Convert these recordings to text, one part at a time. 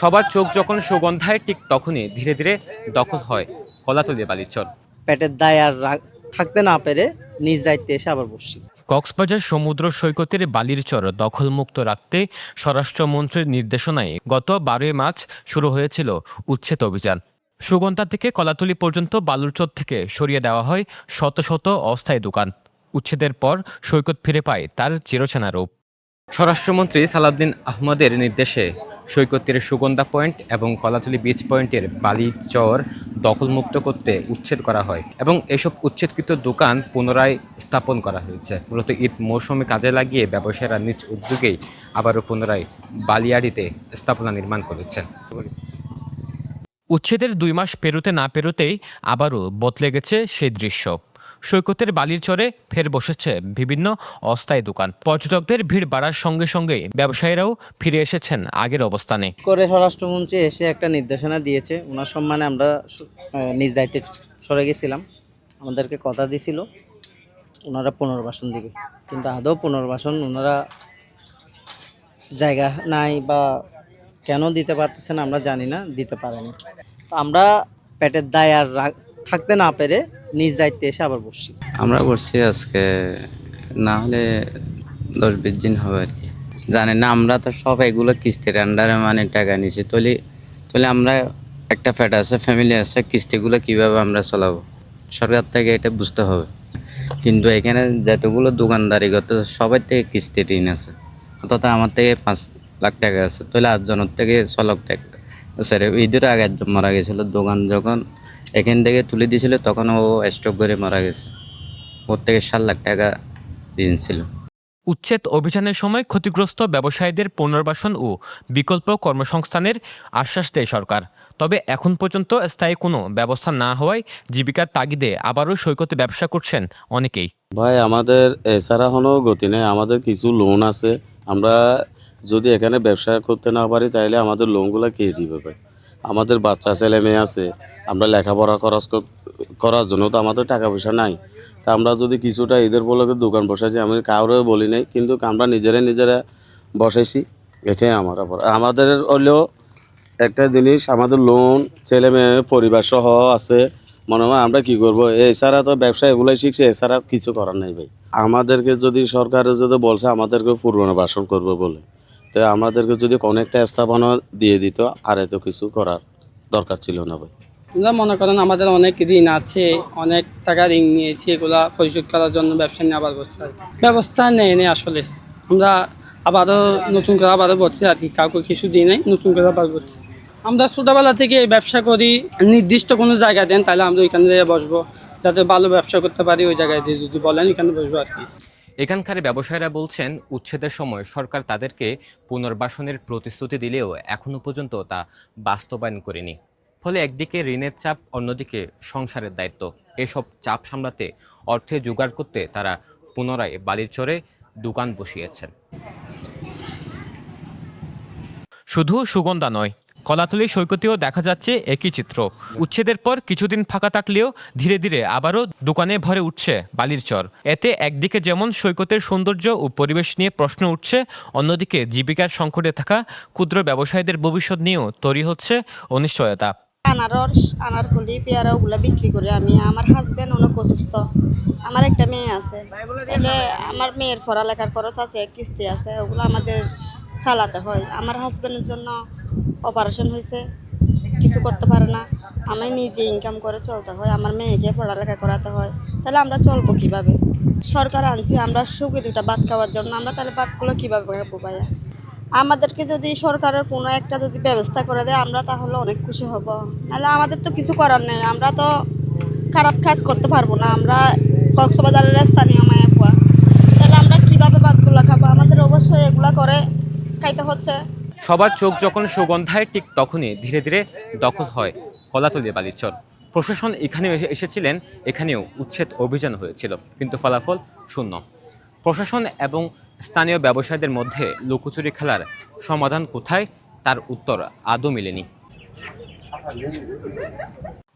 সবার চোখ যখন সুগন্ধায় ঠিক তখনই ধীরে ধীরে দখল হয় কলাতলি বালিচর। পেটের দায় আর থাকতে না পেরে নিজ দায়িত্বে এসে আবার বসছি। কক্সবাজার সমুদ্র সৈকতের বালির চর দখলমুক্ত রাখতে স্বরাষ্ট্রমন্ত্রীর নির্দেশনায় গত 12 মার্চ শুরু হয়েছিল উচ্ছেদ অভিযান। সুগন্ধা থেকে কলাতলি পর্যন্ত বালুরচর থেকে সরিয়ে দেওয়া হয় শত শত অস্থায়ী দোকান। উচ্ছেদের পর সৈকত ফিরে পায় তার চিরচেনা রূপ। স্বরাষ্ট্রমন্ত্রী সালাউদ্দিন আহমদের নির্দেশে সৈকত তীরের সুগন্ধা পয়েন্ট এবং কলাতলি বিচ পয়েন্টের বালি চর দখলমুক্ত করতে উচ্ছেদ করা হয় এবং এসব উচ্ছেদকৃত দোকান পুনরায় স্থাপন করা হয়েছে। মূলত ঈদ মৌসুমে কাজে লাগিয়ে ব্যবসায়ীরা নিজ উদ্যোগেই আবারও পুনরায় বালিয়াড়িতে স্থাপনা নির্মাণ করেছেন। উচ্ছেদের 2 মাস পেরোতে না পেরোতেই আবারও বদলে গেছে সেই দৃশ্য। সৈকতের বালির চরে ফের বসেছে বিভিন্ন অস্থায়ী দোকান। পর্যটকদের ভিড় বাড়ার সঙ্গে সঙ্গেই ব্যবসায়ীরাও ফিরে এসেছেন আগের অবস্থানে। করে স্বরাষ্ট্রমন্ত্রী এসে একটা নির্দেশনা দিয়েছে, ওনার সম্মানে আমরা নিজ দায়িত্বে সরে গেছিলাম। আমাদেরকে কথা দিছিল ওনারা পুনর্বাসন দিবে, কিন্তু আদৌ পুনর্বাসন ওনারা জায়গা নাই বা কেন দিতে পারতেছেন আমরা জানি না, দিতে পারেনি। তো আমরা পেটের দায় আর থাকতে না পেরে নিজ দায়িত্বে এসে আবার বসছি। আমরা বসছি আজকে না হলে 10-20 দিন হবে আর কি। জানি না, আমরা তো সব এগুলো কিস্তির আন্ডারে মানে টাকা নিছি, তাহলে আমরা একটা ফ্যাট আছে, ফ্যামিলি আছে, কিস্তিগুলো কিভাবে আমরা চালাবো সরকার থেকে এটা বুঝতে হবে। কিন্তু এখানে যতগুলো দোকানদারি করতে সবার থেকে কিস্তি ঋণ আছে, অর্থাৎ আমার থেকে 5 লাখ টাকা আছে, তাহলে 8জনের থেকে 6 লাখ টাকা স্যার। ঈদের আগে একজন মারা গেছিলো, দোকান যখন এখান থেকে তুলে দিয়েছিল তখন ও স্ট্রোক করে মারা গেছে, ওর থেকে 7 লাখ টাকা ঋণ ছিল। উচ্ছেদ অভিযানের সময় ক্ষতিগ্রস্ত ব্যবসায়ীদের পুনর্বাসন ও বিকল্প কর্মসংস্থানের আশ্বাস দেয় সরকার। তবে এখন পর্যন্ত স্থায়ী কোনো ব্যবস্থা না হওয়ায় জীবিকার তাগিদে আবারও সৈকতে ব্যবসা করছেন অনেকেই। ভাই আমাদের এছাড়া কোনো গতি নেই, আমাদের কিছু লোন আছে। আমরা যদি এখানে ব্যবসা করতে না পারি তাহলে আমাদের লোনগুলো কে দিবে ভাই? আমাদের বাচ্চা ছেলে মেয়ে আছে, আমরা লেখাপড়া করার জন্য তো আমাদের টাকা পয়সা নাই। তা আমরা যদি কিছুটা ঈদের উপলক্ষে দোকান বসাইছি, আমি কাউরে বলি নাই, কিন্তু আমরা নিজেরা বসাইছি। এটাই আমাদের হলেও একটা জিনিস, আমাদের লোন, ছেলে মেয়ে, পরিবার সহ আছে। মনে হয় আমরা কি করব, এছাড়া তো ব্যবসা এগুলাই শিখছে, এছাড়া কিছু করার নাই ভাই। আমাদেরকে যদি সরকারে যদি বলছে আমাদেরকে পুনর্বাসন করবে বলে, তো আমাদেরকে যদি কোনো একটা স্থাপনা দিয়ে দিত, আর এত কিছু করার দরকার ছিল না ভাই। আমরা মনে করেন আমাদের অনেক ঋণ আছে, অনেক টাকা ঋণ নিয়েছি, এগুলা পরিশোধ করার জন্য ব্যবসা নিয়ে আবার করছি আর কি। ব্যবস্থা নেই আসলে, আমরা আবারও নতুন করে আবারও বলছি আর কি, কাউকে কিছু দিই নাই, নতুন করে আবার বলছি। আমরা ছোটোবেলা থেকে ব্যবসা করি, নির্দিষ্ট কোনো জায়গা দেন তাহলে আমরা ওইখানে যেয়ে বসবো, যাতে ভালো ব্যবসা করতে পারি ওই জায়গায় দিয়ে যদি বলেন ওইখানে বসবো আর কি। এখানকার ব্যবসায়ীরা বলছেন উচ্ছেদের সময় সরকার তাদেরকে পুনর্বাসনের প্রতিশ্রুতি দিলেও এখনো পর্যন্ত তা বাস্তবায়ন করেনি। ফলে একদিকে ঋণের চাপ, অন্যদিকে সংসারের দায়িত্ব। এসব চাপ সামলাতে অর্থে জোগাড় করতে তারা পুনরায় বালির চরে দোকান বসিয়েছেন। শুধু সুগন্ধা নয়, কলাতলি সৈকতেও দেখা যাচ্ছে একই চিত্র। উচ্ছেদের পর কিছুদিন ফাঁকা থাকলেও ধীরে ধীরে আবারও দোকানে ভরে উঠছে বালির চর। এতে একদিকে যেমন সৈকতের সৌন্দর্য ও পরিবেশ নিয়ে প্রশ্ন উঠছে, অন্যদিকে জীবিকার সংকটে থাকা ক্ষুদ্র ব্যবসায়ীদের ভবিষ্যৎ নিয়েও তৈরি হচ্ছে অনিশ্চয়তা। আনারস, আনারকলি, পেয়ারা ওগুলা বিক্রি করে আমি, আমার হাজব্যান্ড অনেক অসুস্থ, আমার একটা মেয়ে আছে, তাহলে আমার মেয়ের পড়ালেখার খরচ আছে, কিস্তি আছে, ওগুলো আমাদের চালাতে হয়। আমার হাজব্যান্ডের জন্য অপারেশন হয়েছে, কিছু করতে পারে না, আমি নিজে ইনকাম করে চলতে হয়, আমার মেয়েকে পড়ালেখা করাতে হয়, তাহলে আমরা চলবো কিভাবে? সরকার আনছি আমরা সুখে দুটা ভাত খাওয়ার জন্য, আমরা তাহলে ভাতগুলো কীভাবে খাবো ভাইয়া? আমাদেরকে যদি সরকারের কোনো একটা যদি ব্যবস্থা করে দেয় আমরা তাহলে অনেক খুশি হব, নাহলে আমাদের তো কিছু করার নেই, আমরা তো খারাপ কাজ করতে পারবো না, আমরা কক্সবাজারের স্থানীয় মায়া পোয়া, তাহলে আমরা কীভাবে ভাতগুলো খাবো? আমাদের অবশ্যই এগুলা করে খাইতে হচ্ছে। সবার চোখ যখন সুগন্ধায় ঠিক তখনই ধীরে ধীরে দখল হয় কলাতলি বালিচর। প্রশাসন এখানেও এসেছিলেন, এখানেও উচ্ছেদ অভিযান হয়েছিল, কিন্তু ফলাফল শূন্য। প্রশাসন এবং স্থানীয় ব্যবসায়ীদের মধ্যে লুকোচুরি খেলার সমাধান কোথায়, তার উত্তর আদৌ মেলেনি।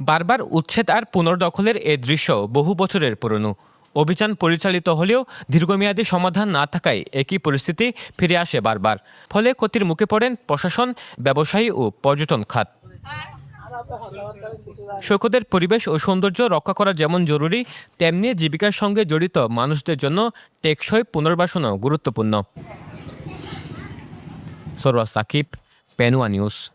বারবার উচ্ছেদ আর পুনর্দখলের এ দৃশ্য বহু বছরের পুরনো। অভিযান পরিচালিত হলেও দীর্ঘমেয়াদী সমাধান না থাকায় একই পরিস্থিতি ফিরে আসে বারবার। ফলে ক্ষতির মুখে পড়েন প্রশাসন, ব্যবসায়ী ও পর্যটন খাত। সৈকতের পরিবেশ ও সৌন্দর্য রক্ষা করা যেমন জরুরি, তেমনি জীবিকার সঙ্গে জড়িত মানুষদের জন্য টেকসই পুনর্বাসনও গুরুত্বপূর্ণ। সরওয়ার সাকিব, পেনুয়া নিউজ।